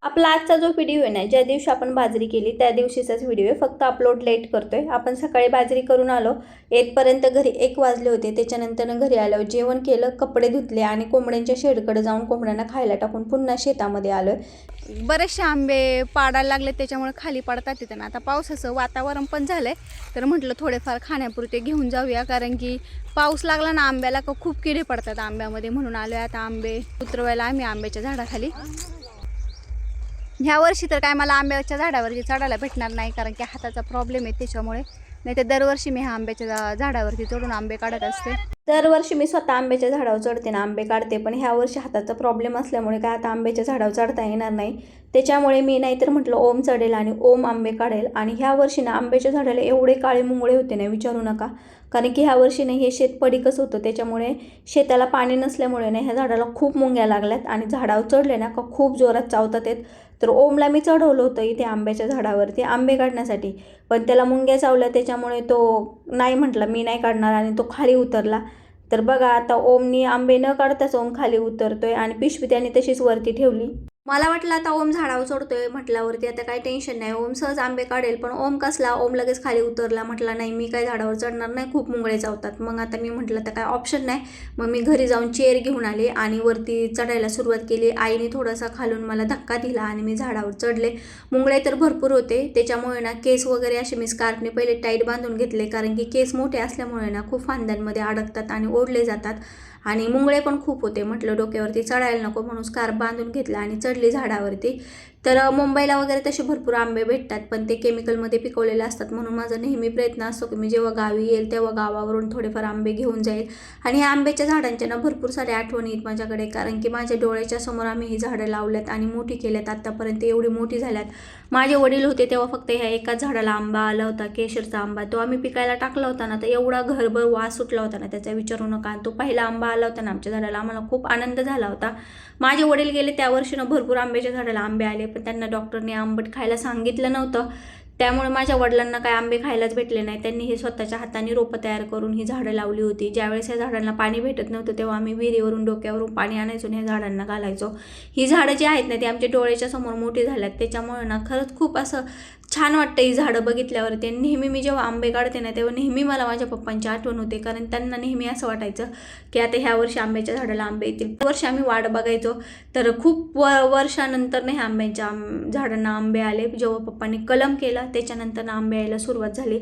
आपला आजचा जो व्हिडिओ आहे ना, ज्या दिवशी आपण बाजरी केली त्या दिवशीचाच व्हिडिओ आहे, फक्त अपलोड लेट करतोय. आपण सकाळी बाजरी करून आलो, येतपर्यंत घरी 1 वाजले होते. त्याच्यानंतर घरी आलो, जेवण केलं, कपडे धुतले आणि कोंबड्यांच्या शेडकडे जाऊन कोंबड्यांना खायला टाकून पुन्हा शेतामध्ये आलोय. बरेचसे आंबे पाडायला लागले, त्याच्यामुळे खाली पडतात तिथं. आता पावसाचं वातावरण पण झालंय, तर म्हटलं थोडेफार खाण्यापुरते घेऊन जाऊया, कारण की पाऊस लागला ना आंब्याला का खूप किडे पडतात आंब्यामध्ये, म्हणून आलोय आता आंबे उतरवायला आम्ही आंब्याच्या झाडाखाली. ह्या वर्षी तर काय मला आंब्याच्या झाडावरती चढायला भेटणार नाही, कारण की हाताचा प्रॉब्लेम आहे त्याच्यामुळे. नाही तर दरवर्षी मी ह्या आंब्याच्या झाडावरती चढून आंबे काढत असते. दरवर्षी मी स्वतः आंब्याच्या झाडावर चढते ना, आंबे काढते, पण ह्या वर्षी हाताचा प्रॉब्लेम असल्यामुळे काय आता आंब्याच्या झाडावर चढता येणार नाही. त्याच्यामुळे मी नाहीतर म्हटलं ओम चढेल आणि ओम आंबे काढेल. आणि ह्या वर्षी ना आंब्याच्या झाडाला एवढे काळे मुंगळे होते ना, विचारू नका. कारण की ह्या वर्षी नाही हे शेत पडीकच होतं, त्याच्यामुळे शेताला पाणी नसल्यामुळे ना ह्या झाडाला खूप मुंग्या लागल्यात आणि झाडावर चढले ना का खूप जोरात चावतात येत. तर ओमला मी चढवलं होतं इथे आंब्याच्या झाडावरती आंबे काढण्यासाठी, पण त्याला मुंग्या चावल्या, त्याच्यामुळे तो नाही म्हटला मी नाही काढणार आणि तो खाली उतरला. तर बघा आता ओमनी आंबे न काढताच ओम खाली उतरतोय आणि पिशवी त्याने तशीच वरती ठेवली. मला वाटलं आता ओम झाडावर चढतोय म्हटल्यावरती आता काही टेन्शन नाही, ओम सहज आंबे काढेल. पण ओम कसला, ओम लगेच खाली उतरला, म्हटला नाही मी काय झाडावर चढणार नाही, खूप मुंगळे चावतात. मग आता मी म्हटलं तर काय ऑप्शन नाही, मग मी घरी जाऊन चेअर घेऊन आले आणि वरती चढायला सुरुवात केली. आईने थोडासा खालून मला धक्का दिला आणि मी झाडावर चढले. मुंगळे तर भरपूर होते, त्याच्यामुळे ना केस वगैरे असे मी स्कार्फने पहिले टाईट बांधून घेतले, कारण की केस मोठे असल्यामुळे ना खूप फांद्यांमध्ये अडकतात आणि ओढले जातात आणि मुंगळे पण खूप होते. म्हटलं डोक्यावरती चढायला नको म्हणून स्कार्फ बांधून घेतला आणि चढली झाडावरती. तर मुंबईला वगैरे तसे भरपूर आंबे भेटतात, पण ते केमिकलमध्ये पिकवलेले असतात, म्हणून माझा नेहमी प्रयत्न असतो की मी जेव्हा गावी येईल तेव्हा गावावरून थोडेफार आंबे घेऊन जाईल. आणि ह्या आंब्याच्या झाडांच्या ना भरपूर साऱ्या आठवणी आहेत माझ्याकडे, कारण की माझ्या डोळ्याच्या समोर आम्ही ही झाडं लावल्यात आणि मोठी केल्यात, आत्तापर्यंत एवढी मोठी झाल्यात. माझे वडील होते तेव्हा फक्त ह्या एकाच झाडाला आंबा आला होता, केशरचा आंबा, तो आम्ही पिकायला टाकला होता ना, तर एवढा घरभर वास सुटला होता ना त्याचा, विचारू नका. तो पहिला आंबा आला होता ना आमच्या झाडाला, आम्हाला खूप आनंद झाला होता. माझे वडील गेले त्या वर्षी ना भरपूर आंब्याच्या झाडाला आंबे आले, पण त्यांना डॉक्टरने आंबट खायला सांगितलं नव्हतं, त्यामुळे माझ्या वडिलांना काय आंबे खायलाच भेटले नाही. त्यांनी हे स्वतःच्या हाताने रोपं तयार करून ही झाडं लावली होती. ज्यावेळेस ह्या झाडांना पाणी भेटत नव्हतं तेव्हा आम्ही विहिरीवरून डोक्यावरून पाणी आणायचो आणि ह्या झाडांना घालायचो. ही झाडं जी आहेत ना ती आमच्या डोळ्याच्या समोर मोठी झाल्यात, त्याच्यामुळे ना खरंच खूप असं छान वाटतं ही झाडं बघितल्यावरती. आणि नेहमी मी जेव्हा आंबे काढते ना तेव्हा नेहमी मला माझ्या पप्पांची आठवण होते, कारण त्यांना नेहमी असं वाटायचं की आता ह्या वर्षी आंब्याच्या झाडाला आंबे येतील. वर्षी आम्ही वाट बघायचो, तर खूप वर्षानंतर ना ह्या आंब्याच्या झाडांना आंबे आले. जेव्हा पप्पांनी कलम केला त्याच्यानंतर आंबे यायला सुरुवात झाली.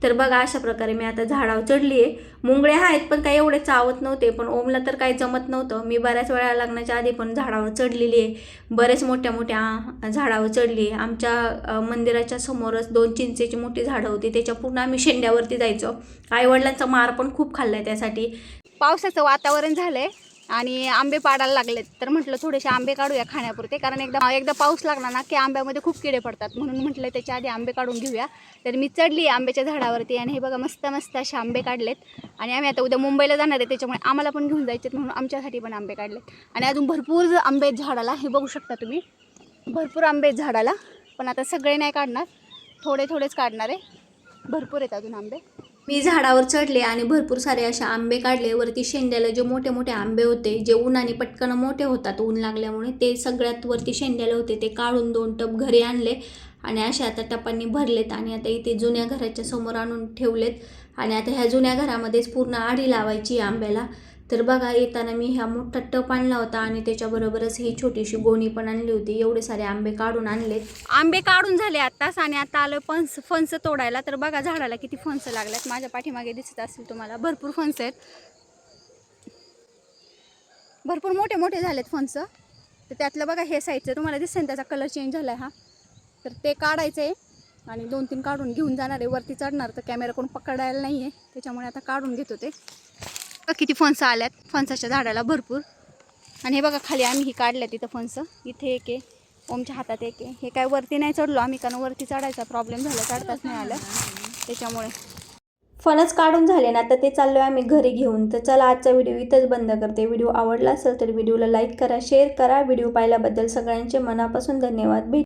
तर बघा अशा प्रकारे मी आता झाडावर चढली आहे. मुंगळे आहेत पण काही एवढे चावत नव्हते, पण ओमला तर काही जमत नव्हतं. मी बऱ्याच वेळा लग्नाच्या आधी पण झाडावर चढलेली आहे, बरेच मोठ्या मोठ्या झाडावर चढली आहे. आमच्या मंदिराच्या समोरच 2 चिंचेची मोठी झाडं होती, त्याच्या पूर्ण आम्ही शेंड्यावरती जायचो. आईवडिलांचा मार पण खूप खाल्लाय त्यासाठी. पावसाचं वातावरण झालंय आणि आंबे पाडायला लागलेत, तर म्हटलं थोडेसे आंबे काढूया खाण्यापुरते, कारण एकदा पाऊस लागला ना की आंब्यामध्ये खूप किडे पडतात, म्हणून म्हटलं त्याच्या आधी आंबे काढून घेऊया. तर मी चढली आंब्याच्या झाडावरती आणि हे बघा मस्त मस्त असे आंबे काढलेत. आणि आम्ही आता उद्या मुंबईला जाणार आहे, त्याच्यामुळे आम्हाला पण घेऊन जायचे, म्हणून आमच्यासाठी पण आंबे काढलेत. आणि अजून भरपूर आंबे झाडाला, हे बघू शकता तुम्ही, भरपूर आंबे झाडाला. पण आता सगळे नाही काढणार, थोडे थोडेच काढणार आहे, भरपूर आहेत अजून आंबे. मी झाडावर चढले आणि भरपूर सारे असे आंबे काढले. वरती शेंड्याला जे मोठे मोठे आंबे होते, जे उन्हाने पटकन मोठे होतात ऊन लागल्यामुळे, ते सगळ्यात वरती शेंड्याला होते, ते काढून 2 टप घरी आणले आणि अशा आता टपांनी भरलेत आणि आता इथे जुन्या घराच्या समोर आणून ठेवलेत. आणि आता ह्या जुन्या घरामध्येच पूर्ण आढी लावायची आंब्याला. तर बघा येताना मी ह्या मोठा टप आणला होता आणि त्याच्याबरोबरच ही छोटीशी गोणी पण आणली होती. एवढे सारे आंबे काढून आणलेत. आंबे काढून झाले आत्ताच आणि आता आलो फणस तोडायला. तर बघा झाडाला किती फणस लागल्यात, माझ्या पाठीमागे दिसत असतील तुम्हाला, भरपूर फणस आहेत, भरपूर मोठे मोठे झालेत फणस. तर त्यातलं बघा हे साईडचं तुम्हाला दिसेल, त्याचा कलर चेंज झाला आहे हा, तर ते काढायचं आहे आणि 2-3 काढून घेऊन जाणार आहे. वरती चढणार तर कॅमेरा कोण पकडायला नाही आहे, त्याच्यामुळे आता काढून घेतो ते. किती फणस आल्यात फणसाच्या झाडाला भरपूर. आणि हे बघा खाली आम्ही ही काढल्यात तिथं फणस, इथे एक आहे, ओमच्या हातात एक आहे. हे काय वरती नाही चढलो आम्ही, कारण वरती चढायचा प्रॉब्लेम झाला, चढताच नाही आलं त्याच्यामुळे. फणस काढून झाले ना, तर ते चाललो आम्ही घरी घेऊन. तर चला आजचा व्हिडिओ इथंच बंद करते. व्हिडिओ आवडला असेल तर व्हिडिओला लाईक करा, शेअर करा. व्हिडिओ पाहिल्याबद्दल सगळ्यांचे मनापासून धन्यवाद.